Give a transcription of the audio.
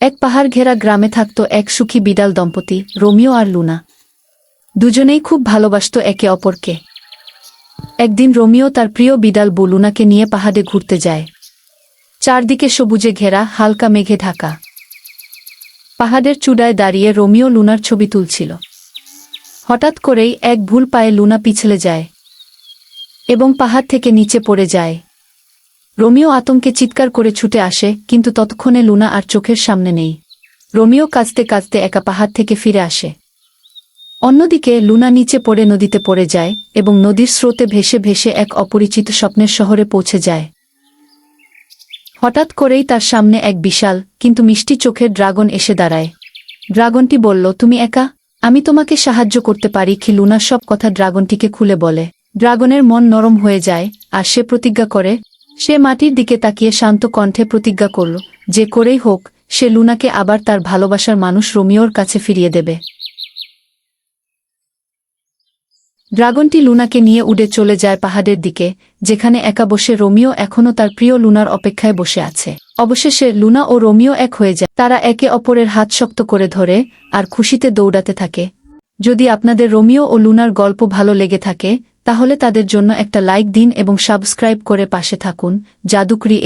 এক পাহাড় ঘেরা গ্রামে থাকত এক সুখী বিড়াল দম্পতি, রোমিও আর লুনা। দুজনেই খুব ভালোবাসত একে অপরকে। একদিন রোমিও তার প্রিয় বিড়াল লুনাকে নিয়ে পাহাড়ে ঘুরতে যায়। চারদিকে সবুজে ঘেরা, হালকা মেঘে ঢাকা। পাহাড়ের চূড়ায় দাঁড়িয়ে রোমিও লুনার ছবি তুলছিল। হঠাৎ করেই এক ভুল পায়ে লুনা পিছলে যায় এবং পাহাড় থেকে নিচে পড়ে যায়। রোমিও আতঙ্কে চিৎকার করে ছুটে আসে, কিন্তু ততক্ষণে লুনা আর চোখের সামনে নেই। রোমিও কাঁদতে কাঁদতে একা পাহাড় থেকে ফিরে আসে। অন্যদিকে লুনা নিচে পড়ে নদীতে পড়ে যায় এবং নদীর স্রোতে ভেসে ভেসে এক অপরিচিত স্বপ্নের শহরে পৌঁছে যায়। হঠাৎ করেই তার সামনে এক বিশাল কিন্তু মিষ্টি চোখের ড্রাগন এসে দাঁড়ায়। ড্রাগনটি বলল, তুমি একা? আমি তোমাকে সাহায্য করতে পারি কি? লুনা সব কথা ড্রাগনটিকে খুলে বলে। ড্রাগনের মন নরম হয়ে যায় আর সে প্রতিজ্ঞা করে। সে মাটির দিকে তাকিয়ে শান্ত কণ্ঠে প্রতিজ্ঞা করল, যে করেই হোক সে লুনাকে আবার তার ভালোবাসার মানুষ রোমিওর কাছে ফিরিয়ে দেবে। ড্রাগনটি লুনাকে নিয়ে উড়ে চলে যায় পাহাড়ের দিকে, যেখানে একা বসে রোমিও এখনও তার প্রিয় লুনার অপেক্ষায় বসে আছে। অবশেষে লুনা ও রোমিও এক হয়ে যায়। তারা একে অপরের হাত শক্ত করে ধরে আর খুশিতে দৌড়াতে থাকে। যদি আপনাদের রোমিও ও লুনার গল্প ভালো লেগে থাকে, তাহলে তাদের জন্য একটা লাইক দিন এবং সাবস্ক্রাইব করে পাশে থাকুন। জাদুকরি